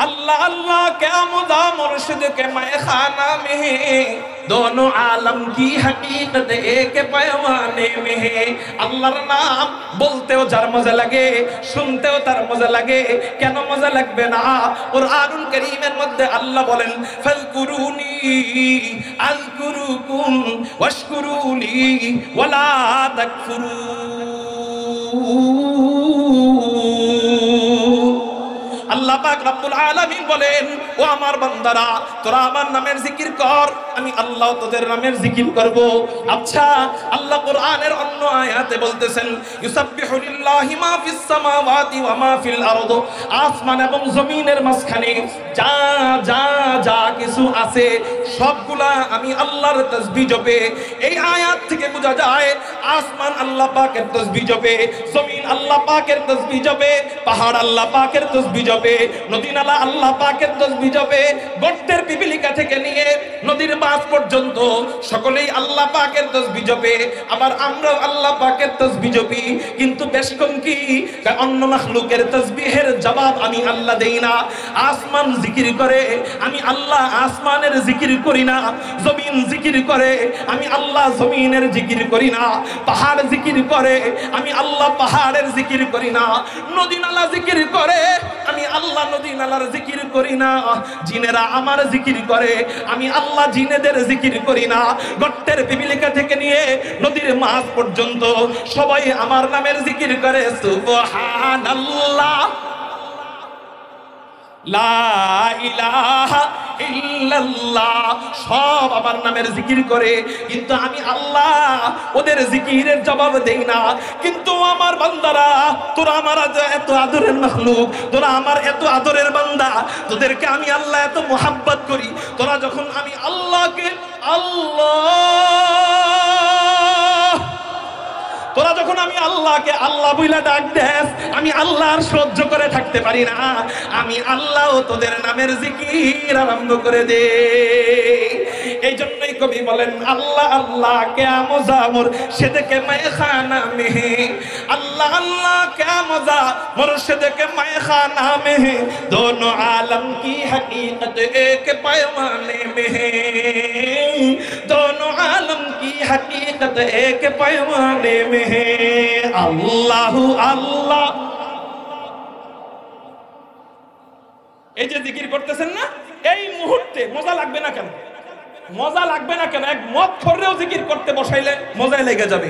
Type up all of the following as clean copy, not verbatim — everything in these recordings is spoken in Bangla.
अल्लाह अल्लाह क्या मुदा मुर्शिद के मैखाना में है, दोनों आलम की हकीकत एक पैमाने में है। अल्लाहर नाम बोलतेও যার মজা লাগে, শুনতেও তার মজা লাগে, কেন মজা লাগবে না? কুরআনুল কারীমের মধ্যে আল্লাহ বলেন ফাযকুরুনি আযকুরুকুম ওয়াশকুরুলি ওয়ালা তাকফুরুন। আল্লাহ পাক রব্বুল আলামিন বলেন, ও আমার বান্দারা, তোরা আমার নামের জিকির কর, আমি আল্লাহ তোদের নামের জিকির করব। আচ্ছা, আল্লাহ কোরআনের অন্য আয়াতে বলতেছেন ইউসাব্বিহু লিল্লাহি মা ফিস সামাওয়াতি ওয়া মা ফিল আরদ, আসমান এবং জমিনের মাঝখানে যা যা যা কিছু আছে সবগুলা আমি আল্লাহর তাসবিহ জপে। এই আয়াত থেকে বোঝা যায় আসমান আল্লাহ পাকের তাসবিহ জপে, জমিন আল্লাহ পাকের তাসবিহ জপে, পাহাড় আল্লাহ পাকের তাসবিহ জপে, নদী নালা আল্লাহ পাকের তাসবিহ জপে। গর্তের পিপিলিকা থেকে নিয়ে নদীর মাছ পর্যন্ত সকলেই আল্লাহ পাকের তাসবিহ জপে। আবার আমরাও আল্লাহ পাকের তাসবিহ জপি, কিন্তু বেশ কম কি অন্য মাখলুকের তাসবিহের জবাব আমি আল্লাহ দেই না। আসমান জিকির করে, আমি আল্লাহ আসমানের জিকির করি না। জমিন জিকির করে, আমি আল্লাহ জমিনের জিকির করি না। পাহাড় জিকির করে, আমি আল্লাহ পাহাড়ের জিকির করি না। নদী নালা জিকির করে, আমি আল্লাহ নদী নালার জিকির করি না। জিনেরা আমার জিকির করে, আমি আল্লাহ জিনেদের জিকির করি না। গর্তের পিপিলিকা থেকে নিয়ে নদীর মাছ পর্যন্ত সবাই আমার নামের জিকির করে। সুবহানাল্লাহ, লা ইলাহা ইল্লাল্লাহ, সব আমার নামের জিকির করে, কিন্তু আমি আল্লাহ ওদের জিকিরের জবাব দেই না। কিন্তু আমার বান্দারা, তোরা আমার এত আদরের মাখলুক, তোরা আমার এত আদরের বান্দা, তোদেরকে আমি আল্লাহ এত মোহাব্বত করি। তোরা যখন আমি আল্লাহকে আল্লাহ, তোরা যখন আমি আল্লাহকে আল্লাহ বইলা ডাক দেস, আমি আল্লাহ আর সহ্য করে থাকতে পারি না। আমি আল্লাহ তোদের নামের জিকির আরম্ভ করে দে। এই জন্যই কবি বলেন আল্লাহ আল্লাহ क्या मजा मुर्शिद के मैखाना में है, अल्लाह अल्लाह क्या मजा मुर्शिद के मैखाना में है, दोनों आलम की हकीकत एक पैमाने में है, दोनों आलम की हकीकत एक पैमाने में है। अल्लाह अल्लाह, এই যে জিকির করতেছেন না, এই মুহূর্তে মজা লাগবে না কেন? মজা লাগবে না কেন? এক মদ খোররেও জিকির করতে বসাইলে মজাই লেগে যাবে।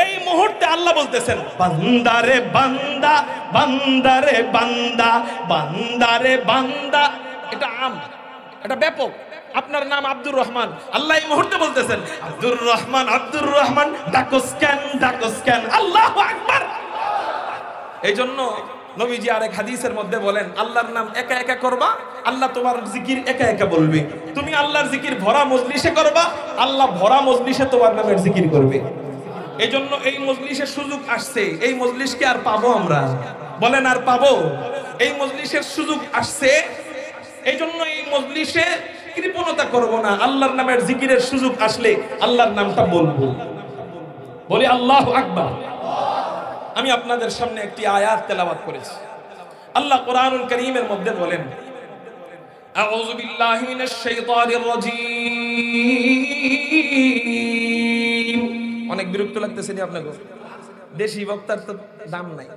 এই মুহূর্তে আল্লাহ বলতেছেন বান্দারে বান্দা, বান্দারে বান্দা, বান্দারে বান্দা। এটা আম, এটা ব্যাপক। আপনার নাম আব্দুর রহমান, আল্লাহ এই মুহূর্তে বলতেছেন আব্দুর রহমান, আব্দুর রহমান, ডাকস কেন, ডাকস কেন। আল্লাহু আকবার। এই জন্য নবীজি আরেক হাদিসের মধ্যে বলেন আল্লাহর নাম একা একা করবা, আল্লাহ তোমার জিকির একা একা বলবে। তুমি আল্লাহর জিকির ভরা মজলিসে করবা, আল্লাহ ভরা মজলিসে তোমার নামের জিকির করবে। এই জন্য এই মজলিসের সুযোগ আসছে, এই মজলিসকে আর পাবো আমরা? বলেন আর পাবো? এই মজলিসের সুযোগ আসছে, এই জন্য এই মজলিসে কৃপণতা করব না। আল্লাহর নামের জিকিরের সুযোগ আসলে আল্লাহর নামটা বলবো। বলি আল্লাহু আকবার। আমি আপনাদের সামনে একটি আয়াত তেলাওয়াত করেছি। আল্লাহ কোরআনুল কারীমের মধ্যে বলেন আউযু বিল্লাহি মিনাশ শাইতানির রাজীম। অনেক বিরক্ত লাগতেছে নি আপনাকে? দেশি বক্তার তো দাম নাই,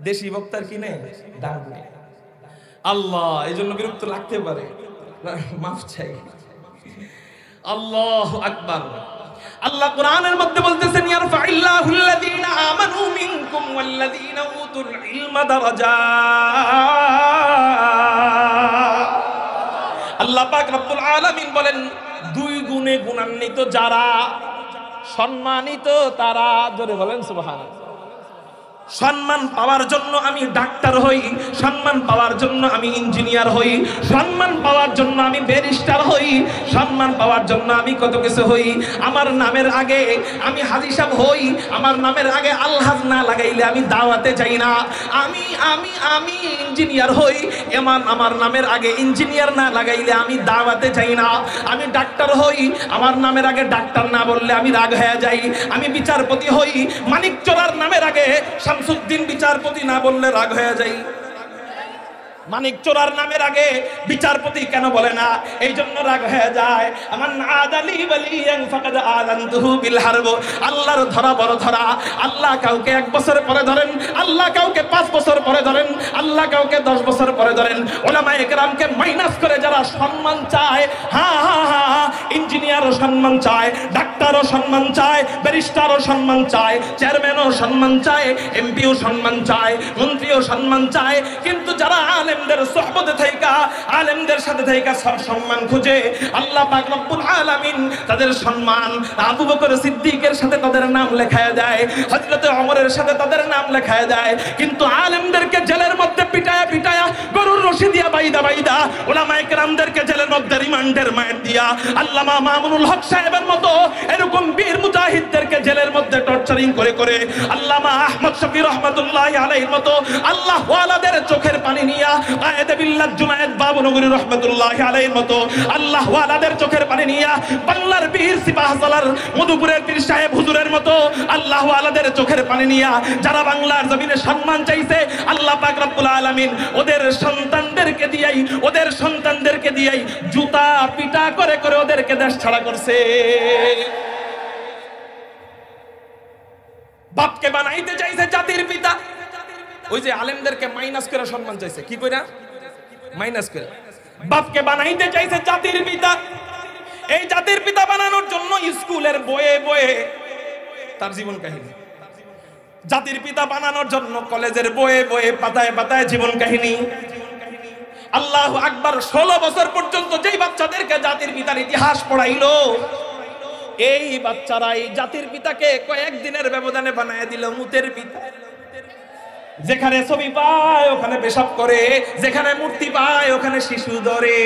দেশি বক্তার কি নেই, দাম নেই। আল্লাহ এইজন্য বিরক্ত লাগতে পারে, মাফ চাই। আল্লাহু আকবার। আল্লাহ কোরআনের মধ্যে বলতেছেন ইয়ারফাইল্লাহুল্লাযীনা আমানু মিনকুম ওয়াল্লাযীনা উতুল ইলমা দারাজাত। আল্লাহ পাক রব্বুল আলামিন বলেন দুই গুণে গুণান্বিত যারা, সম্মানিত তারা। জোরে বলেন সুবহানাল্লাহ। সম্মান পাওয়ার জন্য আমি ডাক্তার হই, সম্মান পাওয়ার জন্য আমি ইঞ্জিনিয়ার হই, সম্মান পাওয়ার জন্য আমি ব্যারিস্টার হই, সম্মান পাওয়ার জন্য আমি কত কিছু হই। আমার নামের আগে আমি হাজী সাহেব হই, আমার নামের আগে আলহাজ না লাগাইলে আমি দাওয়াতে যাই না। আমি আমি আমি ইঞ্জিনিয়ার হই, আমার নামের আগে ইঞ্জিনিয়ার না লাগাইলে আমি দাওয়াতে যাই না। আমি ডাক্তার হই, আমার নামের আগে ডাক্তার না বললে আমি রাগ হয়ে যাই। আমি বিচারপতি হই, মানিক চোরার নামের আগে শামসুদ্দিন বিচারপতি না বললে রাগ হয়ে যাই। মানিক চোরার নামের আগে বিচারপতি কেন বলে না? এই জন্য রাগ হয়ে যায়। আমার আদালি ওয়ালিয়ান ফাকাদ আযানতুহু বিল হারব। আল্লাহর ধরা বড় ধরা। আল্লাহ কাউকে 1 বছর পরে ধরেন, আল্লাহ কাউকে 5 বছর পরে ধরেন, আল্লাহ কাউকে 10 বছর পরে ধরেন। উলামায়ে কেরামকে মাইনাস করে যারা সম্মান চায়, ইঞ্জিনিয়ারও সম্মান চায়, ডাক্তারও সম্মান চায়, ব্যারিস্টারও সম্মান চায়, চেয়ারম্যানও সম্মান চায়, এমপিও সম্মান চায়, মন্ত্রীও সম্মান চায়, কিন্তু যারা আলেমদের সোহবতে থাইকা, আলেমদের সাথে থাইকা সম্মান খুঁজে, আল্লাহ পাক রব্বুল আলামিন তাদের সম্মান আবু বকর সিদ্দিকের সাথে তাদের নাম লেখায় দেয়, হযরত ওমরের সাথে তাদের নাম লেখায় দেয়। কিন্তু আলেমদেরকে জেলের মধ্যে পিটায়া পিটায়া, গরুর রশি দিয়া বাইদা বাইদা, উলামায়ে কেরামদেরকে জেলের মধ্যে রিমান্ডের মায়ের দিয়া, আল্লামা মামুনুল হক সাহেবের মতো এরকম বীর মুজাহিদদেরকে জেলের মধ্যে টর্চারিং করে করে, আল্লামা আহমদ শফি রহমাতুল্লাহি আলাইহির মতো আল্লাহ ওয়ালাদের চোখের পানি নিয়া, কায়েদে বিল্লাহ জুনায়েদ বাবুনগরী রহমাতুল্লাহি আলাইহির মতো আল্লাহ ওয়ালাদের চোখের পানি নিয়া, বাংলার বীর সিপাহসালার মধুপুরের পীর সাহেব হুজুরের মতো আল্লাহ ওয়ালাদের চোখের পানি নিয়া, যারা বাংলার জমিনে সম্মান চাইছে, আল্লাহ পাক রব্বুল আলামিন ওদের সন্তানদেরকে দিয়াই জুতা পিটা করে করে ওদেরকে দেশ ছাড়া করছে। বাপকে বানাইতে চাইছে জাতির পিতা, ওই যে আলেমদেরকে মাইনাস করে সম্মান চাইছে, কি কইরা মাইনাস করে বাপকে বানাইতে চাইছে জাতির পিতা। এই জাতির পিতা বানানোর জন্য স্কুলের বইয়ে বইয়ে তার জীবন কাহিনী, জাতির পিতা বানানোর জন্য কলেজের বইয়ে বইয়ে পাতায় পাতায় জীবন কাহিনী। আল্লাহু আকবার। 16 বছর পর্যন্ত যেই বাচ্চাদেরকে জাতির পিতার ইতিহাস পড়াইলো, এই বাচ্চারা এই জাতির পিতাকে কয়েকদিনের ব্যবধানে বানায় দিল মুতের পিতা। যেখানে ছবি পায় ওখানে পেশাব করে, যেখানে মূর্তি পায় ওখানে শিশু ধরে।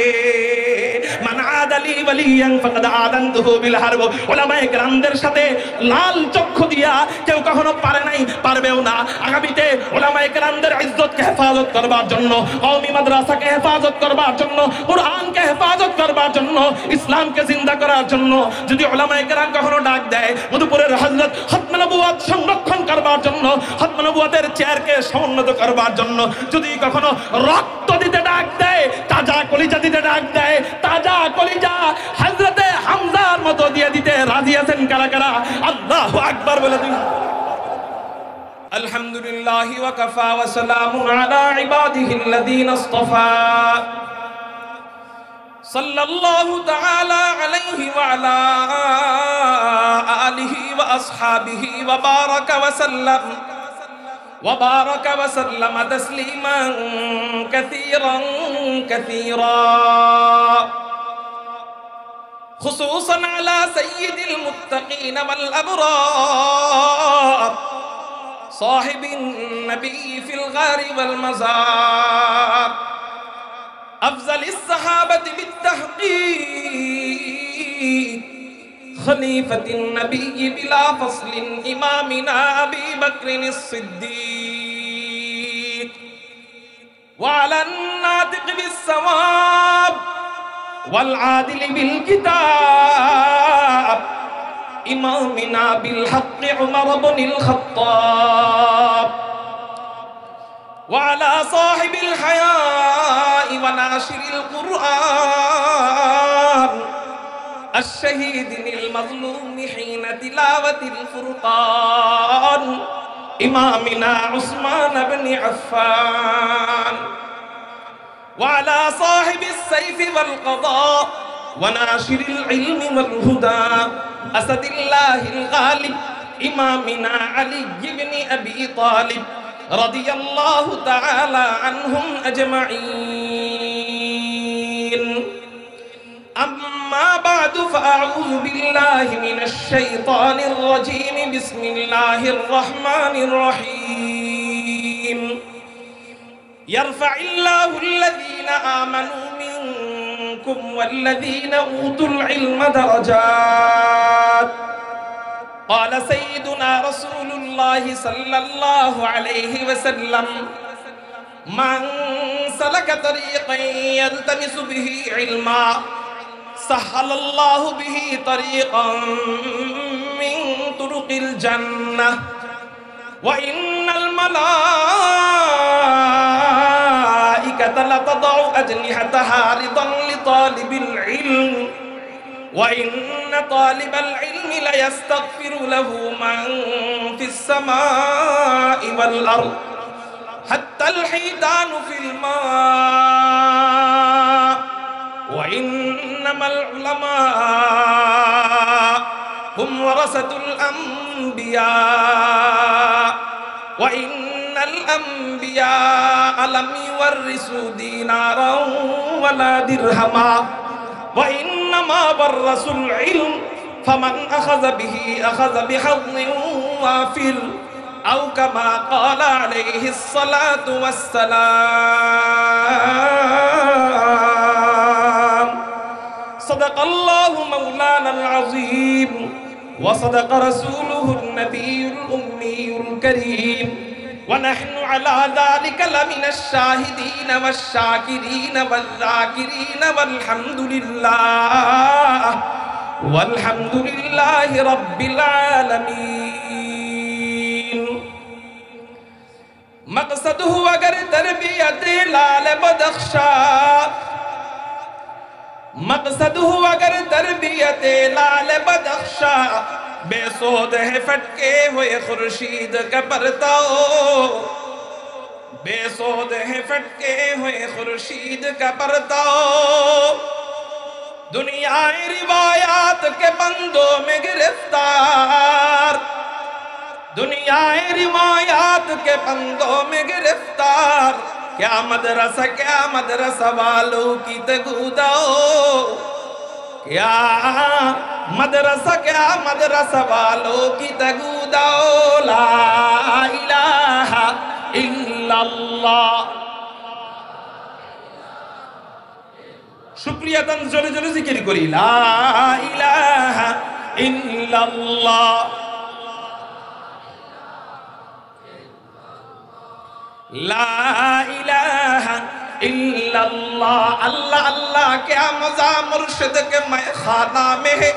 মান আদালি ওয়ালিয়ান ফাকাদ আযানতুহু বিল হারব। উলামায়ে কেরামদের সাথে লাল চক্ষু দিয়া কেউ কখনো পারে নাই, পারবেও না। আগামীতে উলামায়ে কেরামদের ইজ্জতকে হেফাজত করবার জন্য, কওমি মাদ্রাসাকে হেফাজত করবার জন্য, কুরআনকে হেফাজত করবার জন্য, ইসলামকে জিন্দা করার জন্য যদি উলামায়ে কেরাম কখনো ডাক দেয়, মধুপুরের হযরত খতমে নবুয়ত সংরক্ষণ করবার জন্য, খতমে নবুয়তের চেয়ারকে সমুন্নত করবার জন্য যদি কখনো রক্ত দিতে ডাক দেয়, তাজা কলিজা দিতে ডাক দেয়, তাজা কলিজা হযরতে হামজার মতো দিয়ে দিতে রাজি আছেন কারা কারা? আল্লাহু আকবার বলে দিন। আলহামদুলিল্লাহি ওয়া কাফা ওয়া সালামুন আলা ইবাদিহিল্লাযীনা ইসতাফা সাল্লাল্লাহু তাআলা আলাইহি ওয়া আলা আলিহি ওয়া আসহাবিহি ওয়া বারাকা ওয়া সাল্লাম وبارك وسلم تسليما كثيرا كثيرا خصوصا على سيد المتقين والأبرار صاحب النبي في الغار والمزار أفضل الصحابة بالتحقيق خليفة النبي بلا فصل إمامنا أبي بكر الصديق وعلى الناطق بالصواب والعادل بالكتاب إمامنا بالحق عمر بن الخطاب وعلى صاحب الحياء وناشر القرآن الشهيد المظلوم حين تلاوة الفرقان إمامنا عثمان بن عفان وعلى صاحب السيف والقضاء وناشر العلم والهدى أسد الله الغالب إمامنا علي بن أبي طالب رضي الله تعالى عنهم أجمعين أما بعد فأعوذ بالله من الشيطان الرجيم بسم الله الرحمن الرحيم يرفع الله الذين آمنوا منكم والذين أوتوا العلم درجات قال سيدنا رسول الله صلى الله عليه وسلم من سلك طريقا يلتمس به علما سهل الله به طريقا من طرق الجنة وإن الملائكة الملائكة لتضع أجنحتها رضا لطالب العلم وإن طالب العلم ليستغفر له من في السماء والأرض حتى الحيتان في الماء وإنما العلماء هم ورثة الأنبياء وإن الأنبياء لم يورثوا دينارا ولا درهما وإنما ورثوا العلم فمن أخذ به أخذ بحظ وافر أو كما قال عليه الصلاة والسلام صدق الله مولانا العظيم وصدق رسوله النبي الأمي الكريم ونحن على ذلك لمن الشاهدين والشاكرين والذاكرين والحمد لله رب العالمين مقصد هو اگر تربیت لال بدخشا مقصد ہوا اگر تربیت لال بدخشا بے سود ہے فٹکے ہوئے خورشید کا پرتاؤ بے سود ہے فٹکے ہوئے خورشید کا پرتاؤ دنیا روایات کے بندوں میں گرفتار دنیا روایات کے بندوں میں گرفتار کیا مدرسہ والوں کی تگوداؤ کیا مدرسہ والوں کی تگوداؤ لا الہ الا اللہ شکریہ تن جوڑے جوڑے ذکر کری لا الہ الا اللہ لا الہ الا اللہ اللہ اللہ کیا مزہ مرشد کے میں خانہ میں ہے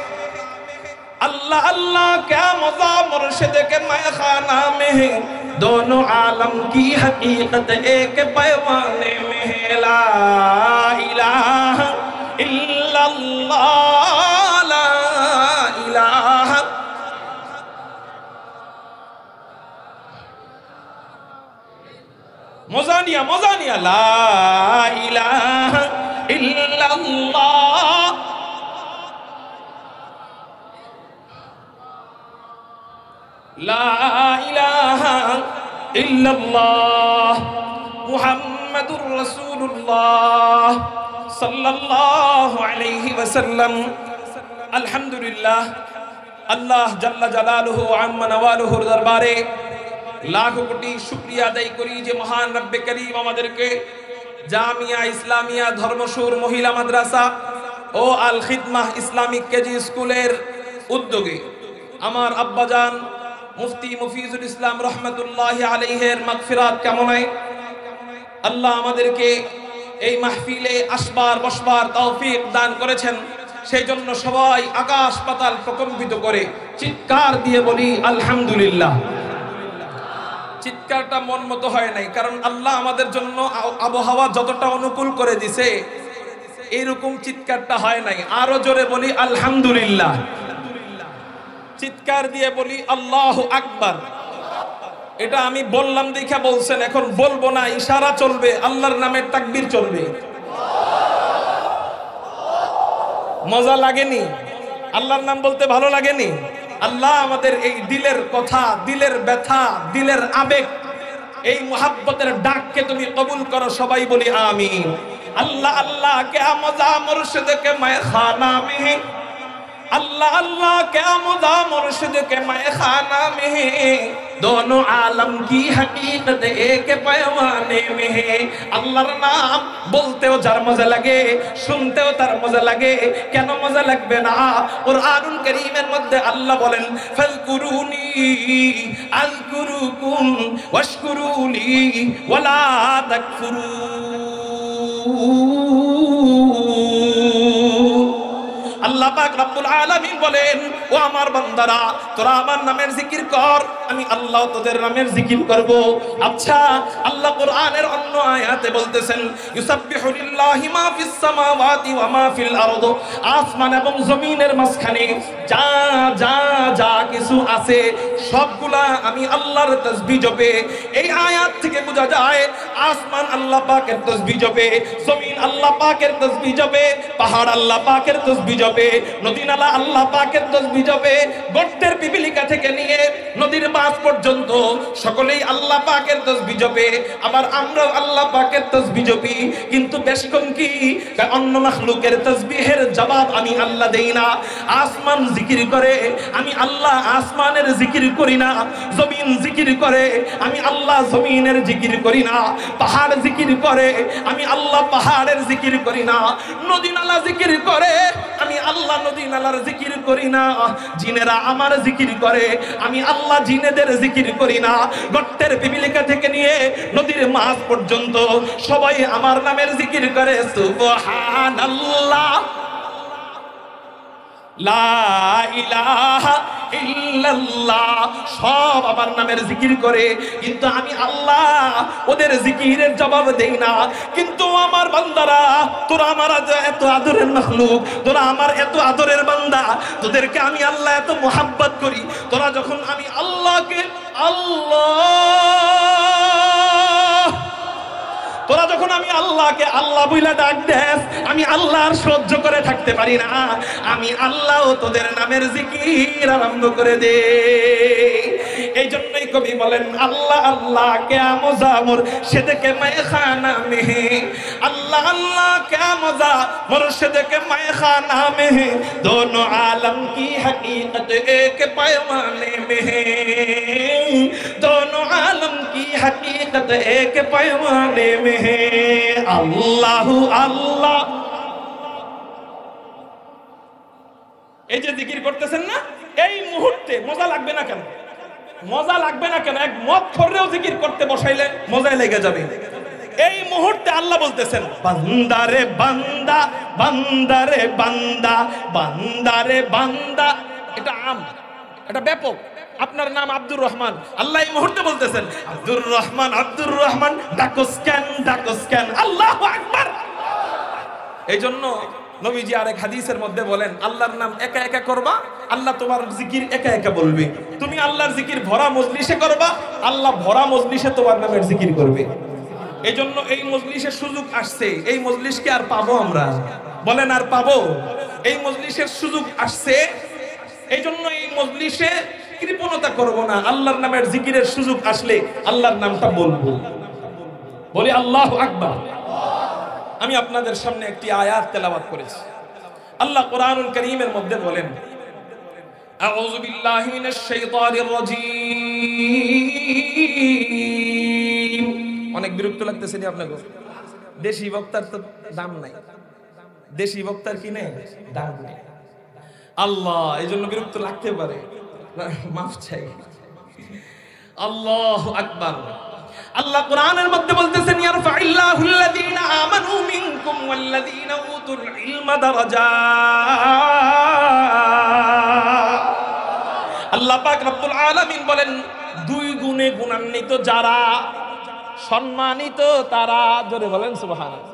اللہ اللہ کیا مزہ مرشد کے میں خانہ میں ہے دونوں عالم کی حقیقت ایک پیمانے میں ہے لا الہ الا اللہ لا الہ موزانیہ لا الہ الا اللہ لا الہ الا اللہ محمد رسول اللہ صلی اللہ علیہ وسلم الحمدللہ اللہ جل جلالہ عم نوالہ দরবারে লাখ কোটি শুকরিয়া আদায় করি যে মহান রব্বে করিম আমাদেরকে জামিয়া ইসলামিয়া ধর্মসুর মহিলা মাদ্রাসা ও আল খিদমাহ ইসলামিক কেজি স্কুলের উদ্যোগে আমার আব্বাজান মুফতি মুফিজুল ইসলাম রহমাতুল্লাহি আলাইহির মাগফিরাত কামনায় আল্লাহ আমাদেরকে এই মাহফিলে আসবার বসবার তৌফিক দান করেছেন সেই জন্য সবাই আকাশ পাতাল প্রকম্পিত করে চিৎকার দিয়ে বলি আলহামদুলিল্লাহ চিৎকারটা মন মতো হয় নাই কারণ আল্লাহ আমাদের জন্য আবহাওয়া যতটা অনুকূল করে দিয়েছে এরকম চিৎকারটা হয় নাই আরো জোরে বলি আলহামদুলিল্লাহ চিৎকার দিয়ে বলি আল্লাহু আকবার এটা আমি বললাম দেখা বলছেন এখন বলবো না ইশারা চলবে আল্লাহর নামের তাকবীর চলবে মজা লাগেনি আল্লাহর নাম বলতে ভালো লাগেনি আল্লাহ আমাদের এই দিলের কথা দিলের ব্যথা দিলের আবেগ এই মুহাব্বতের ডাককে তুমি কবুল করো সবাই বলি আমিন আল্লাহ আল্লাহ क्या मजा मुर्शिद के मैं खाना में अल्लाह अल्लाह क्या मजा मुर्शिद के मैं खाना में दोनों आलम की हकीकत एक पैमाने में है अल्लाहर नाम बोलते हो जार मजा लगे सुनते हो तार मजा लगे কেন মজা লাগবে না কুরআনুল কারীমের মধ্যে আল্লাহ বলেন ফালকুরুনি আযকুরুকুম ওয়াশকুরুলি ওয়ালা তাকফুরু আল্লাহ পাক রব্বুল আলামিন বলেন ও আমার বান্দারা তোরা আমার নামের জিকির কর আমি আল্লাহ তোদের নামের জিকির করব। আচ্ছা, আল্লাহ কোরআনের অন্য আয়াতে বলতেছেন ইউসাব্বিহু লিল্লাহি মা ফিস সামাওয়াতি ওয়া মা ফিল আরদ, আসমান এবং জমিনের মাঝখানে যা যা যা কিছু আছে সবগুলা আমি আল্লাহর তাসবিহ জপে। এই আয়াত থেকে বোঝা যায় আসমান আল্লাহ পাকের তাসবিহ জপে, জমিন আল্লাহ পাকের তাসবিহ জপে, পাহাড় আল্লাহ পাকের তাসবিহ জপে, নদী নালা আল্লাহ পাকের তাসবিহ জপে। গর্তের পিপিলিকা থেকে নিয়ে নদীর মাছ পর্যন্ত সকলেই আল্লাহ পাকের তাসবিহ জপে। আবার আমরাও আল্লাহ পাকের তাসবিহ জপি, কিন্তু বেশ কম কি অন্য মাখলুকের তাসবিহের জবাব আমি আল্লাহ দেই না। আসমান জিকির করে, আমি আল্লাহ আসমানের জিকির করি না। জমিন জিকির করে, আমি আল্লাহ জমিনের জিকির করি না। পাহাড় জিকির করে, আমি আল্লাহ পাহাড়ের জিকির করি না। নদী নালা জিকির করে, আমি আল্লাহ নদী নালার জিকির করি না। জিনেরা আমার জিকির করে, আমি আল্লাহ জিনেদের জিকির করি না। গর্তের পিপিলিকা থেকে নিয়ে নদীর মাছ পর্যন্ত সবাই আমার নামের জিকির করে। সুবহানাল্লাহ, লা ইলাহা ইল্লাল্লাহ, সব আমার নামের জিকির করে, কিন্তু আমি আল্লাহ ওদের জিকিরের জবাব দেই না। কিন্তু আমার বান্দারা, তোরা আমার এত আদরের মাখলুক, তোরা আমার এত আদরের বান্দা, তোদেরকে আমি আল্লাহ এত মোহাব্বত করি। তোরা যখন আমি আল্লাহকে আল্লাহ, তোরা যখন আমি আল্লাহকে আল্লাহ বইলা ডাক দেস, আমি আল্লাহ আর সহ্য করে থাকতে পারি না। আমি আল্লাহ তোদের নামের জিকির আরম্ভ করে দে। এই জন্যই কবি বলেন আল্লাহ আল্লাহ क्या मजा मुर्शिद के मैखाना में है, अल्लाह अल्लाह क्या मजा मुर्शिद के मैखाना में है, दोनों आलम की हकीकत एक पैमाने में है, दोनों आलम की हकीकत एक पैमाने में है। अल्लाह अल्लाह, এই যে জিকির করতেছেন না, এই মুহূর্তে মজা লাগবে না কেন? মজা লাগবে না কেন? এক মদ খোররেও জিকির করতে বসাইলে মজাই লেগে যাবে। এই মুহূর্তে আল্লাহ বলতেছেন বান্দারে বান্দা, বান্দারে বান্দা, বান্দারে বান্দা। এটা আম, এটা ব্যাপক। আপনার নাম আব্দুর রহমান, আল্লাহ এই মুহূর্তে বলতেছেন আব্দুর রহমান, আব্দুর রহমান, ডাকোস কেন, ডাকোস কেন। আল্লাহু আকবার। এই জন্য নবীজি আরেক হাদিসের মধ্যে বলেন আল্লাহর নাম একা একা করবা, আল্লাহ তোমার জিকির একা একা বলবে। তুমি আল্লাহর জিকির ভরা মজলিসে করবা, আল্লাহ ভরা মজলিসে তোমার নামের জিকির করবে। এই জন্য এই মজলিসের সুযোগ আসছে, এই মজলিসকে আর পাবো আমরা? বলেন আর পাবো? এই মজলিসের সুযোগ আসছে, এই জন্য এই মজলিসে কৃপণতা করব না। আল্লাহর নামের জিকিরের সুযোগ আসলে আল্লাহর নামটা বলবো। বলি আল্লাহু আকবার। আমি আপনাদের সামনে একটি আয়াত তেলাওয়াত করেছি। আল্লাহ কোরআনুল কারীমের মধ্যে বলেন আউযু বিল্লাহি মিনাশ শাইতানির রাজীম। অনেক বিরক্ত লাগতেছে নি আপনাকে? দেশি বক্তার তো দাম নাই, দেশি বক্তার কি নেই, দাম নেই। আল্লাহ এই জন্য বিরক্ত লাগতে পারে, মাফ চাই। আল্লাহু আকবার। আল্লাহ কোরআনের মধ্যে বলতেছেন ইয়ারফাইল্লাহুল্লাযীনা আমানু মিনকুম ওয়াল্লাযীনা উতুল ইলমা দারাজাত। আল্লাহ পাক রব্বুল আলামিন বলেন দুই গুণে গুণান্বিত যারা, সম্মানিত তারা। জোরে বলেন সুবহানাল্লাহ।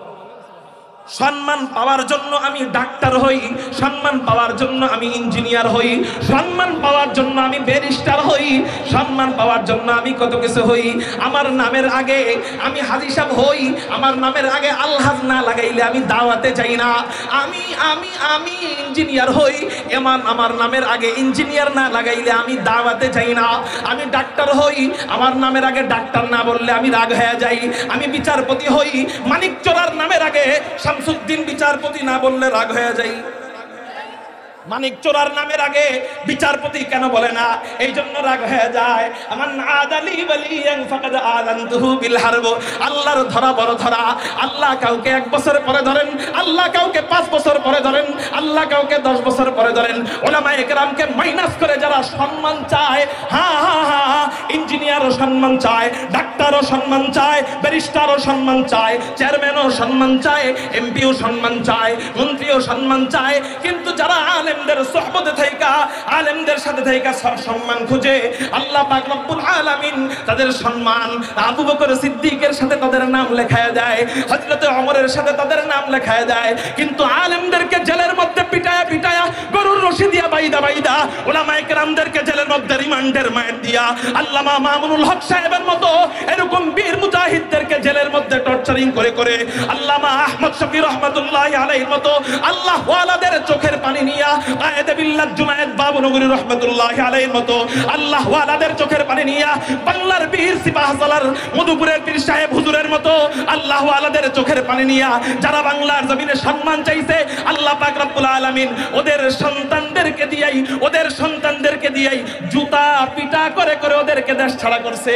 সম্মান পাওয়ার জন্য আমি ডাক্তার হই, সম্মান পাওয়ার জন্য আমি ইঞ্জিনিয়ার হই, সম্মান পাওয়ার জন্য আমি ব্যারিস্টার হই, সম্মান পাওয়ার জন্য আমি কত কিছু হই। আমার নামের আগে আমি হাজী সাহেব হই, আমার নামের আগে আলহাজ না লাগাইলে আমি দাওয়াতে যাই না। আমি আমি আমি ইঞ্জিনিয়ার হই, আমার নামের আগে ইঞ্জিনিয়ার না লাগাইলে আমি দাওয়াতে যাই না। আমি ডাক্তার হই, আমার নামের আগে ডাক্তার না বললে আমি রাগ হয়ে যাই। আমি বিচারপতি হই, মানিক চোরার নামের আগে শামসুদ্দিন বিচারপতি না বললে রাগ হয়ে যায়। মানিক চোরার নামের আগে বিচারপতি কেন বলে না, এই জন্য রাগ হয়ে যায়। আমার আদালি ওয়ালিয়ান ফাকাদ আযানতুহু বিল হারব। আল্লাহর ধরা বড় ধরা। আল্লাহ কাউকে 1 বছর পরে ধরেন, আল্লাহ কাউকে 5 বছর পরে ধরেন, আল্লাহ কাউকে 10 বছর পরে ধরেন। উলামায়ে কেরামকে মাইনাস করে যারা সম্মান চায়, হ্যাঁ হ্যাঁ হ্যাঁ, ইঞ্জিনিয়ারও সম্মান চায়, ডাক্তারও সম্মান চায়, ব্যারিস্টারও সম্মান চায়, চেয়ারম্যানও সম্মান চায়, এমপিও সম্মান চায়, মন্ত্রীও সম্মান চায়, কিন্তু যারা আলেমদের সোহবতে থাইকা আলেমদের সাথে থাইকা সম্মান খুঁজে আল্লাহ পাক রব্বুল আলামিন তাদের সম্মান আবু বকর সিদ্দিকের সাথে তাদের নাম লেখায়া দেয়, হযরত ওমরের সাথে তাদের নাম লেখায়া দেয়। কিন্তু আলেমদেরকে জেলের মধ্যে পিটায়া পিটায়া গরুর রশি দিয়া বাইদা উলামায়ে কেরামদেরকে জেলের মধ্যে রিমান্ডের মার দিয়া আল্লামা মামুনুল হক সাহেবের মতো এরকম বীর মুজাহিদদেরকে জেলের মধ্যে টর্চারিং করে করে আল্লামা আহমদ শফি রহমাতুল্লাহি আলাইহির মতো আল্লাহ ওয়ালাদের চোখের পানি নিয়া কায়েদে বিল্লাহ জুনায়েদ বাবুনগরী রহমাতুল্লাহি আলাইহির মতো আল্লাহ ওয়ালাদের চোখের পানি নিয়া বাংলার বীর সিপাহসালার মধুপুরের পীর সাহেব হুজুরের মতো আল্লাহ ওয়ালাদের চোখের পানি নিয়া যারা বাংলার জমিনে সম্মান চাইছে আল্লাহ পাক রব্বুল আলামিন ওদের সন্তানদেরকে দিয়াই জুতা পিটা করে করে ওদেরকে দেশ ছাড়া করছে।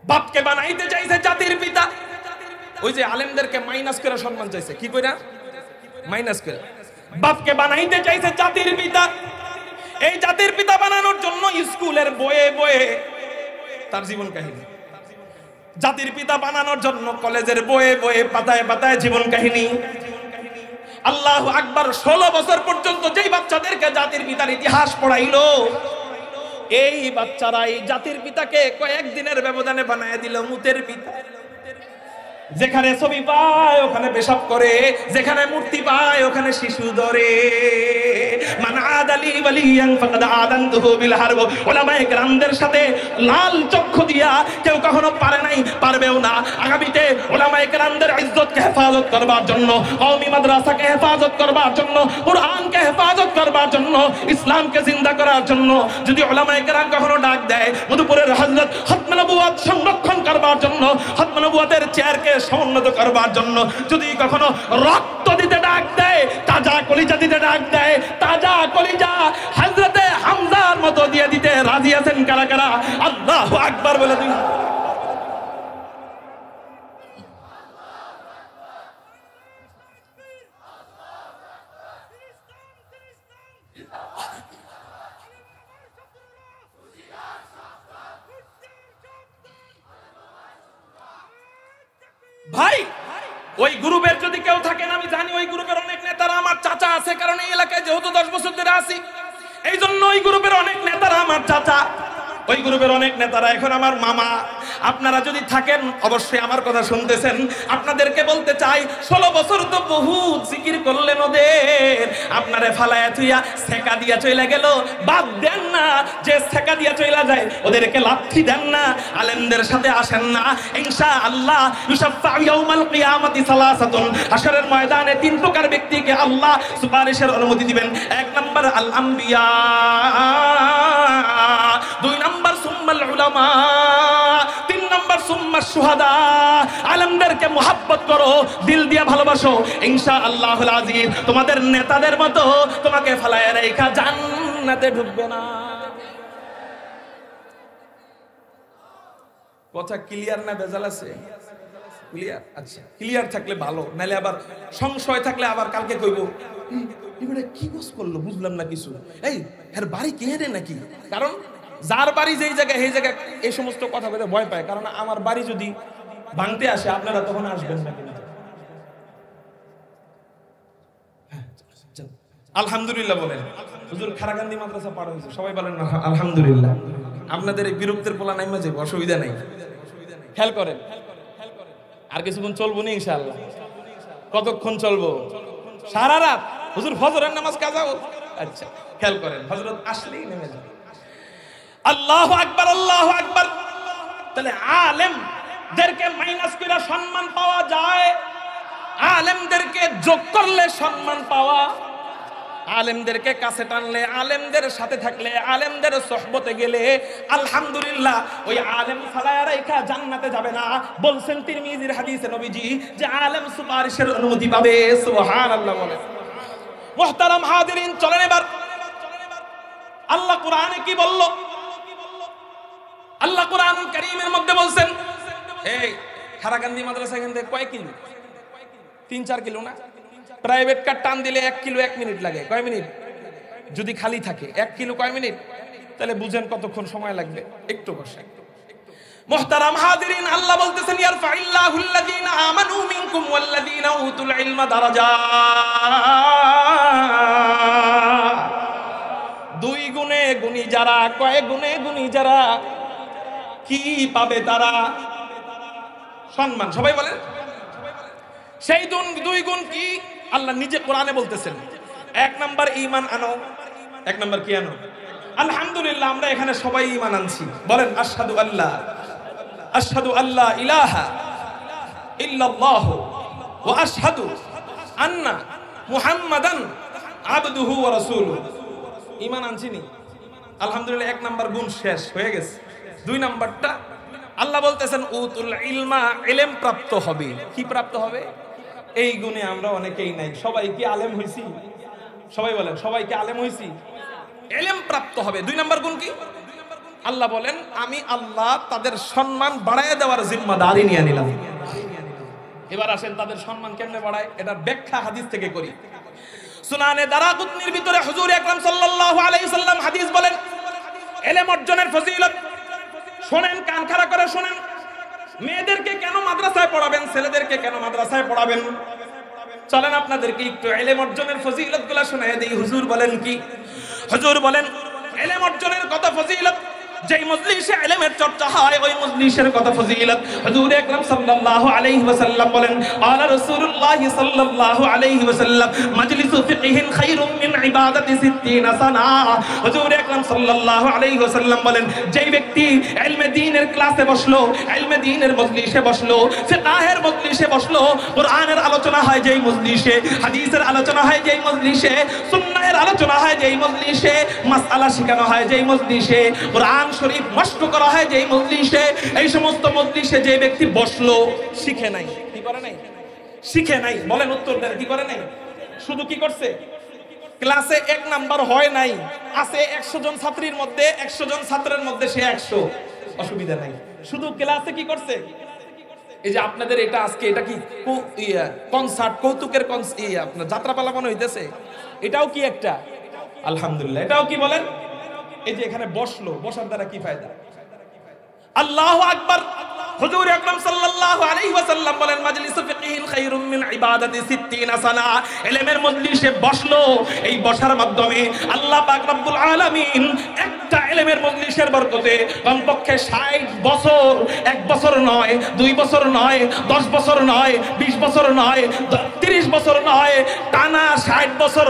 বাপকে বানাইতে চাইছে জাতির পিতা, ওই যে আলেমদেরকে মাইনাস করে সম্মান চাইছে, কি কইরা মাইনাস করে বাপকে বানাইতে চাইছে জাতির পিতা। এই জাতির পিতা বানানোর জন্য স্কুলের বইয়ে বইয়ে তার জীবন কাহিনী, জাতির পিতা বানানোর জন্য কলেজের বইয়ে বইয়ে পাতায় পাতায় জীবন কাহিনী। আল্লাহু আকবার। 16 বছর পর্যন্ত যেই বাচ্চাদেরকে জাতির পিতার ইতিহাস পড়াইলো, এই বাচ্চারা এই জাতির পিতাকে কয়েকদিনের ব্যবধানে বানায় দিল মুতের পিতা। যেখানে ছবি পায় ওখানে পেশাব করে, যেখানে মূর্তি পায় ওখানে শিশু ধরে। মান আদালি ওয়ালিয়ান ফাকাদ আদানতুহু বিল হারব। উলামায়ে কেরামদের সাথে লাল চক্ষু দিয়া কেউ কখনো পারে নাই, পারবেও না। আগামীতে উলামায়ে কেরামদের ইজ্জতকে হেফাজত করবার জন্য, কওমি মাদ্রাসাকে হেফাজত করবার জন্য, কুরআনকে হেফাজত করবার জন্য, ইসলামকে জিন্দা করার জন্য যদি উলামায়ে কেরাম কখনো ডাক দেয় মধুপুরের হযরত খতমে নবুয়ত সংরক্ষণ করবার জন্য, খতমে নবুয়তের চেয়ারকে সমুন্নত করবার জন্য যদি কখনো রক্ত দিতে ডাক দেয়, তাজা কলিজা দিতে ডাক দেয়, তাজা কলিজা হযরতে হামজার মতো দিয়ে দিতে রাজি আছেন কারা কারা? আল্লাহু আকবার বলে দিন। ভাই ওই গ্রুপের যদি কেউ থাকেন, আমি জানি ওই গ্রুপের অনেক নেতারা আমার চাচা আছে, কারণ এই এলাকায় যেহেতু 10 বছর ধরে আছি, এই জন্য ওই গ্রুপের অনেক নেতারা আমার চাচা, ওই গ্রুপের অনেক নেতারা এখন আমার মামা। আপনারা যদি থাকেন অবশ্যই আমার কথা শুনতেছেন, আপনাদেরকে বলতে চাই 16 বছর তো বহুত জিকির করলেন ওদের, আপনারে ফালায়া থুইয়া সেকা দিয়া চইলা গেল, বাদ দেন না যে সেকা দিয়া চইলা যায়, ওদেরকে লাথি দেন না, আলেমদের সাথে আসেন না। ইনশাআল্লাহ ইউশাফাউ ইয়াউমাল কিয়ামাতি সালাসাতুন, হাশরের ময়দানে 3 প্রকার ব্যক্তিকে আল্লাহ সুপারিশের অনুমতি দিবেন। 1 নাম্বার আল আম্বিয়া, 2 নাম্বার সুম্মাল উলামা, 3 নাম্বার সুম্মা শুহাদা। আলেমদেরকে মুহাব্বত করো, দিল দিয়ে ভালোবাসো, ইনশাআল্লাহুল আযীম তোমাদের নেতাদের মতো তোমাকে ফালায়া রাইখা জান্নাতে ঢুকবে না। কথা ক্লিয়ার না ভেজাল আছে? ক্লিয়ার? আচ্ছা, ক্লিয়ার থাকলে ভালো, নাহলে আবার সংশয় থাকলে আবার কালকে কইব এবারে কি বস করলো বুঝলাম না কিছু, এই এর বাড়ি কে রে নাকি? কারণ যার বাড়ি যেই জায়গায় সেই জায়গায় এই সমস্ত কথা বলে ভয় পায়। কারণ আমার বাড়ি যদি ভাঙতে আসে আপনারা তখন আসবেন না। আলহামদুলিল্লাহ বলেন। হুজুর খারাকান্দি মাদ্রাসা পার হয়েছে, সবাই বলেন আলহামদুলিল্লাহ। আপনাদের এই বিরক্তের পোলা নাইমা যাবে, অসুবিধা নাই। খেয়াল করেন, আর কিছুক্ষণ চলবো না ইনশাআল্লাহ। কতক্ষণ চলবো? সারা রাত। হুজুর ফজরের নামাজ কাজা। আচ্ছা খেয়াল করেন, হযরত আসলেই নেমে যান। আল্লাহু আকবার, আল্লাহু আকবার। তাহলে আলেমদেরকে মাইনাস করে সম্মান পাওয়া যায়, আলেমদেরকে যোগ করলে সম্মান পাওয়া, আলেমদেরকে কাছে টানলে, আলেমদের সাথে থাকলে, আলেমদের সোহবতে গেলে আলহামদুলিল্লাহ ওই আলেম ফালায়া রাইখা জান্নাতে যাবে না। বলছেন তিরমিজির হাদিসে নবীজি যে আলেম সুপারিশের অনুমতি পাবে। সুবহানাল্লাহ বলেন। মুহতারাম হাজিরিন, চলেন এবার আল্লাহ কোরআনে কি বলল? আল্লাহ কোরআনুল কারীমের মধ্যে বলছেন, এই খারাকান্দি মাদ্রাসা এখান থেকে কয় কিলো? 3-4 কিলো না? প্রাইভেট কার টান দিলে 1 কিলো 1 মিনিট লাগে। কয় মিনিট? যদি খালি থাকে 1 কিলো কয় মিনিট? তাহলে বুঝেন কতক্ষণ সময় লাগবে। একটু বসে মুহতারাম হাজিরিন, আল্লাহ বলতেছেন ইয়ারফাইল্লাহুল লাযীনা আমানু মিনকুম ওয়াল্লাযীনা উতুল ইলমা দারাজাত। দুই গুণে গুণী যারা, কয় গুণে গুণী যারা, কি পাবে তারা? সম্মান। সবাই বলেন সেই দুই গুণ কি? আল্লাহ নিজে কোরআনে বলতেছেন। এক নাম্বার ঈমান আনো। এক নাম্বার কি আনো? আলহামদুলিল্লাহ আমরা এখানে সবাই ঈমান আনছি। বলেন আশহাদু আল্লাহ ইলাহা ইল্লাল্লাহ ওয়া আশহাদু আন্না মুহাম্মাদান আবদুহু ওয়া রাসূলুহু। ঈমান আনছি নি? আলহামদুলিল্লাহ এক নাম্বার গুণ শেষ হয়ে গেছে। দুই নাম্বারটা আল্লাহ বলতেছেন উতুল ইলমা, ইলম প্রাপ্ত হবে। কি প্রাপ্ত হবে? এই গুণে আমরা অনেকেই নাই। সবাই কি আলেম হইছি? সবাই বলেন সবাই কি আলেম হইছি? ইলম প্রাপ্ত হবে। দুই নাম্বার গুণ কি? আল্লাহ বলেন আমি আল্লাহ তাদের সম্মান বাড়ায় দেওয়ার জিম্মাদারি নিয়ে নিলাম। এবার আসেন তাদের সম্মান কেমনে বাড়ায়, এটার ব্যাখ্যা হাদিস থেকে করি। সুনানে দারাকুতনির ভিতরে হুজুর আকরাম সাল্লাল্লাহু আলাইহি সাল্লাম হাদিস বলেন ইলম অর্জনের ফজিলত। শুনেন, কান খাড়া করে শুনেন। মেয়েদেরকে কেন মাদ্রাসায় পড়াবেন, ছেলেদেরকে কেন মাদ্রাসায় পড়াবেন? চলেন আপনাদেরকে একটু ইলম অর্জনের ফজিলতগুলো শোনায় দেই। হুজুর বলেন কি? হুজুর বলেন ইলম অর্জনের কত ফজিলত। যেই মজলিসে ইলমের চর্চা হয় ওই মজলিসের কত ফজিলত। হুজুর আকরাম সাল্লাল্লাহু আলাইহি ওয়াসাল্লাম বলেন ক্বালা রাসূলুল্লাহ সাল্লাল্লাহু আলাইহি ওয়াসাল্লাম মাজলিসু ফিকহিন খায়রুম মিন ইবাদাতি 60 সানা। হুজুর আকরাম সাল্লাল্লাহু আলাইহি ওয়াসাল্লাম বলেন যেই ব্যক্তি ইলমে দ্বীনের ক্লাসে বসলো, ইলমে দ্বীনের মজলিসে বসলো, ফিকহের মজলিসে বসলো, কোরআনের আলোচনা হয় যেই মজলিসে, হাদিসের আলোচনা হয় যেই মজলিসে, সুন্নাহের আলোচনা হয় যেই মজলিসে, মাসআলা শেখানো হয় যেই মজলিসে, কোরআন শরীফ মস্ক করা হয় যেই মজলিসে, এই সমস্ত মজলিসে যে ব্যক্তি বসলো শিখে নাই। কি করে নাই? শিখে নাই। বলেন উত্তর দেন, কি করে নাই? শুধু কি করছে? ক্লাসে এক নাম্বার হয় নাই। আছে 100 জন ছাত্রীর মধ্যে, 100 জন ছাত্রের মধ্যে সে 100, অসুবিধা নাই। শুধু ক্লাসে কি করছে? এই যে আপনাদের এটা আজকে এটা কি কনসার্ট, কৌতুকের আপনার যাত্রাপালা মনে হইতেছে, এটাও কি একটা? আলহামদুলিল্লাহ, এটাও কি বলেন? এই যে এখানে বসলো, বসার দ্বারা কি ফায়দা? আল্লাহু আকবার। হুজুর আকরাম সাল্লাল্লাহু আলাইহি ওয়াসাল্লাম বলেন মাজলিসু ফিকহিন খায়রুম মিন ইবাদাতি 60 সানা। ইলমের মজলিসে বসলো, এই বসার মাধ্যমে আল্লাহ পাক রব্বুল আলামিন একটা ইলমের মজলিসের বরকতে কমপক্ষে 60 বছর, 1 বছর নয়, 2 বছর নয়, 10 বছর নয়, 20 বছর নয়, 30 বছর নয়, টানা 60 বছর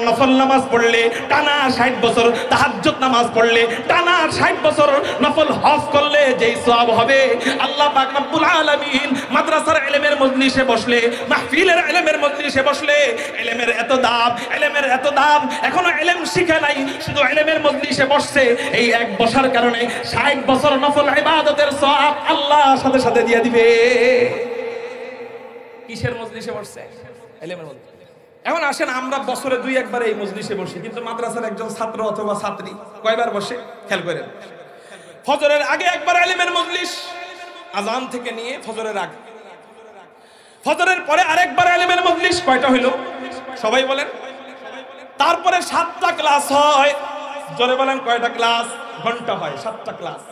নফল নামাজ পড়লে, টানা 60 বছর তাহাজ্জুদ নামাজ পড়লে, টানা 60 বছর নফল হজ করলে যেই সওয়াব হবে, আল্লাহ পাক রব্বুল আলামিন মাদ্রাসার ইলমের মজলিসে বসলে, মাহফিলের ইলমের মজলিসে বসলে, ইলমের এত দাম, ইলমের এত দাম, এখনো ইলম শিখে নাই, শুধু ইলমের মজলিসে বসছে, এই এক বসার কারণে 60 বছর নফল ইবাদতের সওয়াব আল্লাহ সাথে সাথে দিয়ে দিবে। কিসের মজলিসে বসছে? ইলমের মজলিসে। এখন আসেন আমরা বছরে 2-1 বার এই মজলিসে বসি, কিন্তু মাদ্রাসার একজন ছাত্র অথবা ছাত্রী কয়বার বসে? খেয়াল করেন। ফজরের আগে একবার ইলমের মজলিস, আযান থেকে নিয়ে ফজরের আগে। ফজরের পরে আরেকবার ইলমের মজলিস। কয়টা হইল? সবাই বলেন। তারপরে 7টা ক্লাস হয়। জোরে বলেন কয়টা ক্লাস? ঘন্টা হয় 7টা ক্লাস।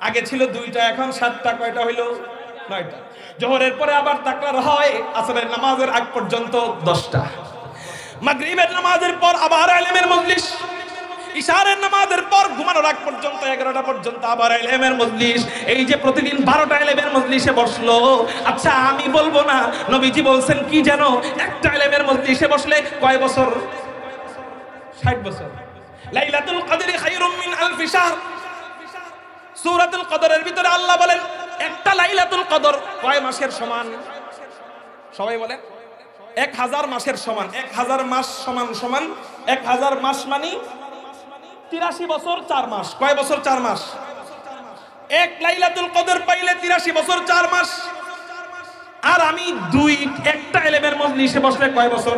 আগে ছিল 2টা, এখন 7টা। কয়টা হইল? 9টা। জোহরের পরে আবার তাকরার হয়, আসরের নামাজের আগ পর্যন্ত 10টা। মাগরিবের নামাজের পর আবার ইলমের মজলিস, ইশারের নামাজের পর ঘুমানোর আগ পর্যন্ত 11টা পর্যন্ত আবার ইলমের মজলিস। এই যে প্রতিদিন 12টা ইলমের মজলিসে বসলো। আচ্ছা আমি বলবো না, নবীজি বলছেন কি জানো? একটা ইলমের মজলিসে বসলে কয় বছর? 60 বছর। লাইলাতুল কদরি খায়রুম মিন আলফি শাহর। সূরাতুল কদরের ভিতরে আল্লাহ বলেন একটা লাইলাতুল কদর কয় মাসের সমান? সবাই বলেন 1000 মাসের সমান। 1000 মাস সমান সমান 1000 মাস মানে 83 বছর 4 মাস। কয় বছর? 4 মাস। এক লাইলাতুল কদর পাইলে 83 বছর 4 মাস। আর আমি একটা ইলমের মজলিসে বসলে কয় বছর?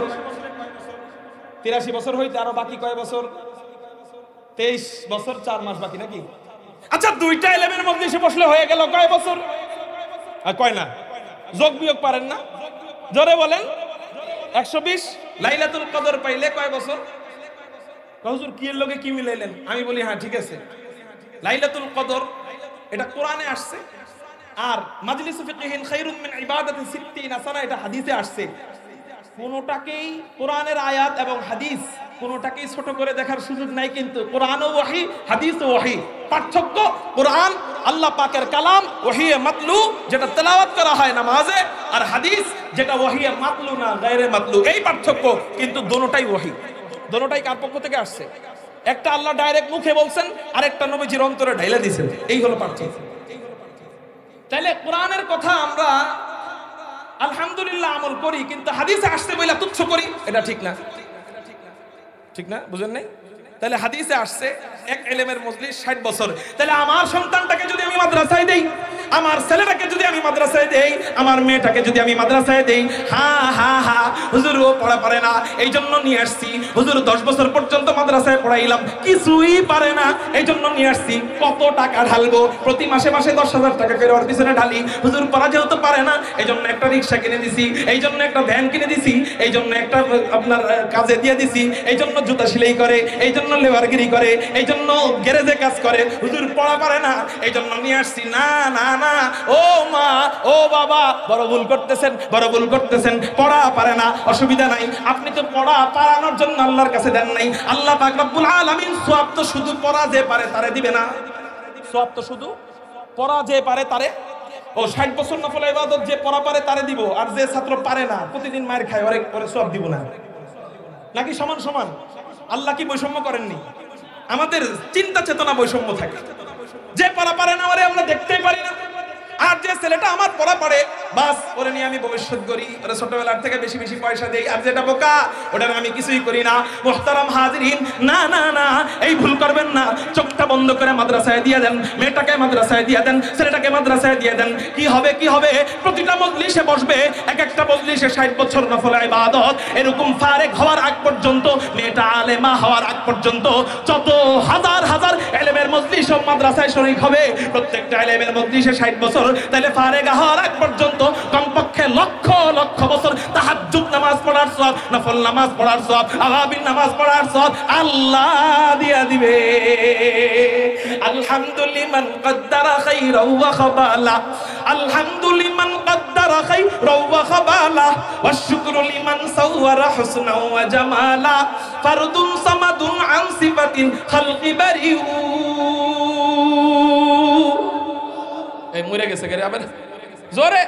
83 বছর হইতে আরো বাকি কয় বছর? 23 বছর 4 মাস বাকি নাকি? আচ্ছা 2টা ইলমের মজলিসে বসলে হয়ে গেল কয় বছর? আর কয় না? যোগ বিয়োগ পারেন না? জোরে বলেন। 120। লাইলাতুল কদর পাইলে কয় বছর? হুজুর কি এর লগে কি মিলাইলেন? আমি বলি হ্যাঁ ঠিক আছে, লাইলাতুল কদর এটা কোরআনে আসছে, আর মাজলিসু ফিকহিন খায়রুম মিন ইবাদাতি 60 সানা এটা হাদিসে আসছে। কোনোটাকেই কোরআনের আয়াত এবং হাদিস কোনোটাকেই ছোট করে দেখার সুযোগ নাই, কিন্তু কোরআনও ওহী হাদিসও ওহী। পার্থক্য, কোরআন আল্লাহ পাকের কালাম ওহিয়ে মাতলু, যেটা তেলাওয়াত করা হয় নামাজে, আর হাদিস যেটা ওহিয়ে মাতলু না গায়রে মাতলু, এই পার্থক্য। কিন্তু দোনোটাই ওহী, দোনোটাই কার পক্ষ থেকে আসছে? একটা আল্লাহ ডাইরেক্ট মুখে বলছেন, আর একটা নবীজির অন্তরে ঢাইলা দিয়েছেন, এই হলো পার্থক্য। তাইলে কোরআনের কথা আমরা আলহামদুলিল্লাহ আমল করি, কিন্তু হাদিসে আসছে বইলা তুচ্ছ করি, এটা ঠিক না। ঠিক না? বুঝেন নাই? তাহলে হাদিসে আসছে এক ইলমের মজলিস 60 বছর। তাহলে আমার সন্তানটাকে যদি আমি মাদ্রাসায় দেই, আমার ছেলেটাকে যদি আমি মাদ্রাসায় দেই, আমার মেয়েটাকে যদি আমি মাদ্রাসায় দেই, হা হা হা হুজুর ও পড়া পারে না, এই জন্য নিয়ে আসছি। হুজুর 10 বছর পর্যন্ত মাদ্রাসায় পড়াইলাম, কিছুই পারে না, এই জন্য নিয়ে আসছি। কত টাকা ঢালবো? প্রতি মাসে মাসে 10,000 টাকা করে ওর পিছনে ঢালি। হুজুর পড়া যেহেতু পারে না, এই জন্য একটা রিক্সা কিনে দিছি, এই জন্য একটা ভ্যান কিনে দিছি, এই জন্য একটা আপনার কাজে দিয়ে দিছি, এই জন্য জুতা সেলাই করে, এই জন্য লেবারগিরি করে, এই জন্য গ্যারেজে কাজ করে। হুজুর পড়া পারে না, এই জন্য নিয়ে আসছি। না না না, ও মা ও বাবা, বড় ভুল করতেছেন, বড় ভুল করতেছেন। পড়া পারে না, অসুবিধা নাই, আপনি তো পড়া পারানোর জন্য আল্লাহর কাছে দেন নাই। আল্লাহ পাক রব্বুল আলামিন সওয়াব তো শুধু পড়া যে পারে তারে দিবে না, সওয়াব তো শুধু পড়া যে পারে তারে, ও 60 বছর নফল ইবাদত যে পড়া পারে তারে দিব, আর যে ছাত্র পারে না প্রতিদিন মায়ের খায় ওরে সওয়াব দিব না? নাকি সমান সমান? আল্লাহ কি বৈষম্য করেননি? আমাদের চিন্তা চেতনা বৈষম্য থাকে। যে পড়া পারে না ওরে আমরা দেখতেই পারি না, আর যে ছেলেটা আমার পড়া পড়ে বাস ওরে নিয়ে আমি ভবিষ্যৎ করি, ওরে ছোটবেলার থেকে বেশি বেশি পয়সা দেই, আর যেটা বোকা ওটা আমি কিছুই করি না। মুহতারাম হাজিরিন, না না না, এই ভুল করবেন না। চোখটা বন্ধ করে মাদ্রাসায় দিয়ে দেন, মেয়েটাকে মাদ্রাসায় দিয়ে দেন, ছেলেটাকে মাদ্রাসায় দিয়ে দেন। কি হবে কি হবে? প্রতিটা মজলিসে বসবে, এক একটা মজলিসে 60 বছর নফল ইবাদত, এরকম ফারেক হওয়ার আগ পর্যন্ত, মেয়েটা আলেমা হওয়ার আগ পর্যন্ত যত হাজার হাজার ইলমের মজলিস ও মাদ্রাসায় শরীক হবে, প্রত্যেকটা ইলমের মজলিসে 60 বছর, তাহলে ফারেক হওয়ার আগ পর্যন্ত কমপক্ষে লক্ষ লক্ষ বছর তাহাজ্জুদ নামাজ পড়ার সওয়াব, নফল নামাজ পড়ার সওয়াব, আওয়াবিন নামাজ পড়ার সওয়াব আল্লাহ দিয়া দিবে। আলহামদুলিমান কদ্দারা খাইরাও ওয়া খাবালা, আলহামদুলিমান কদ্দারা খাইরাও ওয়া খাবালা, ওয়াশ শুকরু লিমান সাওয়ারা হুসনাও ওয়া জামালা, ফারদুন সামাদুন আন সিফাতিন খালকি বারিউ। এই মরে গেছে গরে আবার জোরে,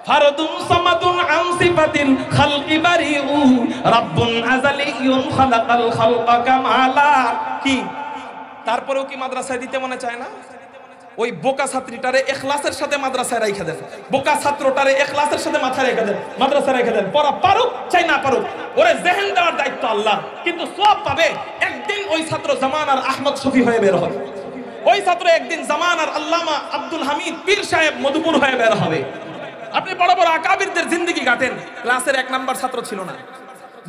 ফারদুন সামাদুন আন সিফাতিন খালকি বারিউ, রাব্বুন আযালিয়ুন খালাকাল খালকা কামালা। কি তারপরেও কি মাদ্রাসায় দিতে মনে চায় না? ওই বোকা ছাত্রীটারে ইখলাসের সাথে মাদ্রাসায় রাখা দেন, বোকা ছাত্রটারে ইখলাসের সাথে মাথায় রেখে দেন, মাদ্রাসায় রেখে দেন। পড়া পারুক চাই না পারুক, ওরে জেহেন দেওয়ার দায়িত্ব আল্লাহ, কিন্তু সওয়াব পাবে। একদিন ওই ছাত্র জামানার আহমদ শফি হয়ে বের হবে, ওই ছাত্র একদিন জামানার আল্লামা আব্দুল হামিদ পীর সাহেব মধুপুর হয়ে বের হবে। আপনি বড় বড় আকাবিরদের জিন্দেগি কাটেন, ক্লাসের 1 নাম্বার ছাত্র ছিল না।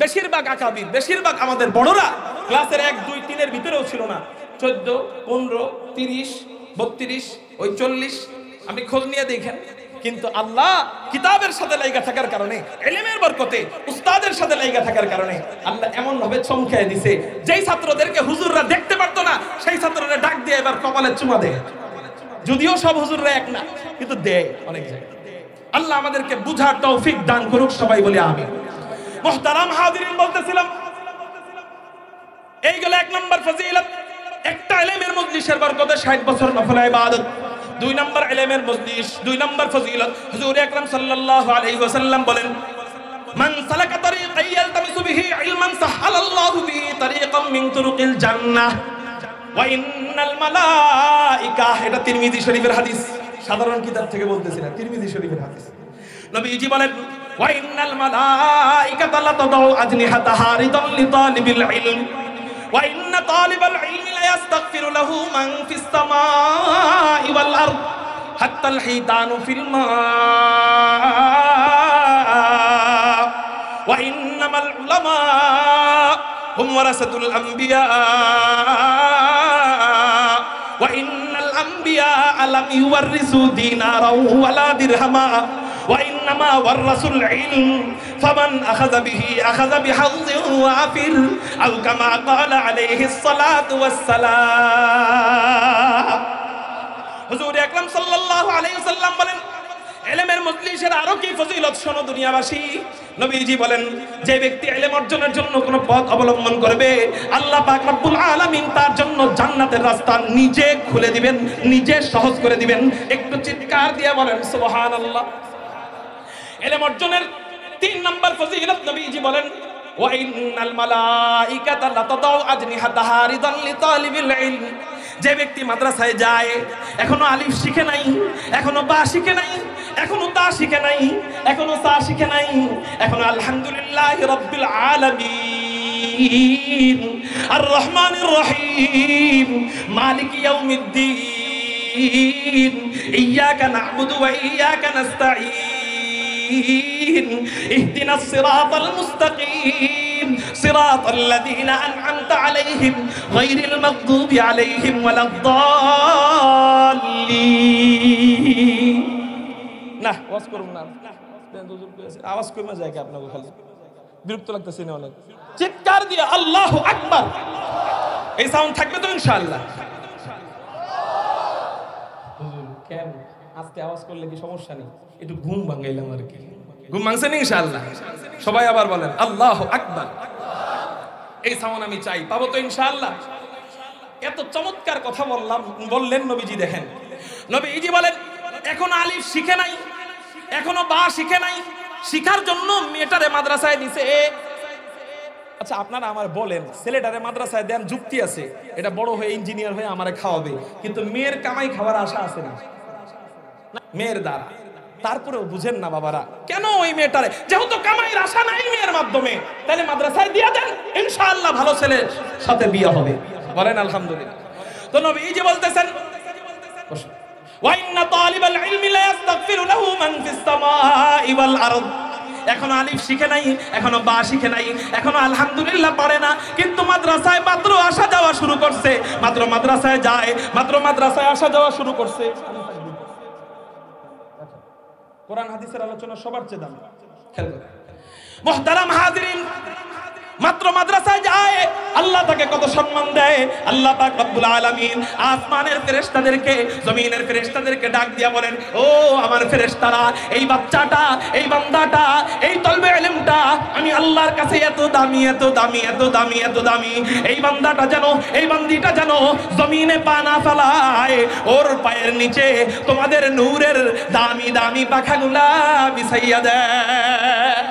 বেশিরভাগ আকাবির, বেশিরভাগ আমাদের বড়রা ক্লাসের 1, 2, 3 এর ভিতরেও ছিল না। 14, 15, 30, 32, ওই 40, আপনি খোঁজ নিয়ে দেখেন। কিন্তু আল্লাহ কিতাবের সাথে লাইগা থাকার কারণে, ইলমের বরকতে, উস্তাদের সাথে লাইগা থাকার কারণে আল্লাহ এমন ভাবে চমকায় দিছে, যেই ছাত্রদেরকে হুজুররা দেখতে পারতো না সেই ছাত্ররা ডাক দিয়ে এবার কপালে চুমা দেয়। যদিও সব হুজুররা এক না, কিন্তু দেয় অনেক জায়গায়। আল্লাহ আমাদেরকে বুঝার তৌফিক দান করুক, সবাই বলি আমিন। মুহতারাম হাজিরিন, বলতেছিলাম এইগুলো 1 নাম্বার ফজিলত, একটা ইলমের মজলিসের বরকতে 60 বছর নফল ইবাদত। 2 নাম্বার ইলমের মজলিস, 2 নাম্বার ফজিলত, হুজুর আকরাম সাল্লাল্লাহু আলাইহি ওয়াসাল্লাম বলেন, মান সালাকা তারিকান ইয়ালতামিসু বিহি ইলমান সাহালাল্লাহু বিহি তারিকাম মিন তুরুকিল জান্নাহ ওয়া ইন্নাল মালাইকা। এটা তিরমিজি শরীফের হাদিস, সাধারণ কিতাব থেকে বলতেছি না, তিরমিজি শরীফের হাদিস। নবীজি বলেন, ওয়া ইন্নাল মালাইকাতা লা তাদাউ আজনিহাতাহা রিদাল লিতালিবিল ইলম ওয়া ইন্না তালিবাল ইলমি লা ইস্তাগফিরু লাহু মান ফিস সামাই ওয়াল আরদ হাত্তাল হিতানু ফিল মা ওয়া ইন্নামাল উলামা হুম ওয়ারাসাতুল আমবিয়া ওয়া ইন্নাল আমবিয়া লাম ইউওয়ারিসু দিনারাও ওয়ালা দিরহামা ওয়া ইন্নামা ওয়ারাসুল ইলম ফামান আখাযা বিহি আখাযা বিহাযযিন ওয়াফির আও কামা ক্বালা আলাইহিস সালাতু ওয়াস সালাম। হুজুর আকরাম সাল্লাল্লাহু আলাইহি ওয়াসাল্লাম বলেন, ইলমের মজলিসের আরো কি ফজিলত শোনো দুনিয়াবাসী। নবীজি বলেন, যে ব্যক্তি ইলম অর্জনের জন্য কোনো পথ অবলম্বন করবে, আল্লাহ পাক রব্বুল আলামিন তার জন্য জান্নাতের রাস্তা নিজে খুলে দিবেন, নিজে সহজ করে দিবেন। একটু চিৎকার দিয়ে বলেন সুবহানাল্লাহ। ইলম অর্জনের 3 নাম্বার ফজিলত নবীজি বলেন, ওয়া ইন্নাল মালাইকাতা লাতাদাউ আজনিহাতাহা রিদান লিতালিবিল ইলম। যে ব্যক্তি মাদ্রাসায় যায়, এখনো আলিফ শিখে নাই, এখনো বা শিখে নাই, এখনো তা শিখে নাই, এখনো সা শিখে নাই, এখনো আলহামদুলিল্লাহি রাব্বিল আলামিন আর রহমানির রহিম মালিক ইয়াউমিদ্দিন ইয়্যাকা না'বুদু ওয়া ইয়্যাকা নাস্তাঈন ইহদিনাস সিরাতাল মুস্তাকিম সিরাতাল লাযীনা আন'আমতা আলাইহিম গায়রিল মাগদুবি আলাইহিম ওয়ালাদ-দাল্লিন। না ওয়াজ করুন না, আওয়াজ কমে যায় কি আপনাকে? খালি বিরক্ত লাগতেছে না অনেক? চিৎকার দিয়ে আল্লাহু আকবার, এই সাউন্ড থাকবে তো ইনশাআল্লাহ। কেন আজকে আওয়াজ করলে কি সমস্যা নেই? একটু ঘুম ভাঙাইলাম আর কি। ঘুম ভাঙছে না ইনশাআল্লাহ? সবাই আবার বলেন আল্লাহু আকবার। এই সাউন্ড আমি চাই, পাবো তো ইনশাআল্লাহ? এত চমৎকার কথা বললেন নবীজি। দেখেন নবীজি বলেন, এখনো আলিফ শিখে নাই, এখনো বা শিখে নাই, শিখার জন্য মেয়েটারে মাদ্রাসায় দিছে। আচ্ছা আপনারা আমার বলেন, ছেলেটারে মাদ্রাসায় দেন যুক্তি আছে, এটা বড় হয়ে ইঞ্জিনিয়ার হয়ে আমারে খাওয়াবে, কিন্তু মেয়ের কামাই খাওয়ার আশা আছে না মেয়ের দ্বারা। তারপরেও বুঝেন না বাবারা, কেন ওই মেয়েটারে, যেহেতু কামাইয়ের আশা নাই মেয়ের মাধ্যমে, তাহলে মাদ্রাসায় দিয়ে দেন, ইনশাআল্লাহ ভালো ছেলের সাথে বিয়ে হবে। বলেন আলহামদুলিল্লাহ। তো নবীজি বলতেছেন, ওয়া ইন্না তালিবাল ইলমি লা ইস্তাগফিরু লাহু মান ফিস সামাই ওয়াল আরদ। এখনো আলিফ শিখে নাই, এখনো বা শিখে নাই, এখনো আলহামদুলিল্লাহ পারে না, কিন্তু মাদ্রাসায় মাত্র আসা যাওয়া শুরু করছে, মাত্র মাদ্রাসায় যায়, মাত্র মাদ্রাসায় আসা যাওয়া শুরু করছে। কোরআন হাদিসের আলোচনা সবার চেয়ে দামি। মুহতারাম হাজিরিন, মাত্র মাদ্রাসায় যায়, আল্লাহ তাকে কত সম্মান দেয়। আল্লাহ পাক রব্বুল আলামিন আসমানের ফেরেশতাদেরকে, জমিনের ফেরেশতাদেরকে ডাক দিয়া বলেন, ও আমার ফেরেশতারা, এই বাচ্চাটা, এই বান্দাটা, এই তলবে ইলমটা আমি আল্লাহর কাছে এত দামি, এত দামি, এত দামি, এত দামি। এই বান্দাটা যেন, এই বান্দিটা যেন জমিনে পা না ফেলায়, ওর পায়ের নিচে তোমাদের নূরের দামি দামি পাখাগুলা বিছাইয়া দেয়।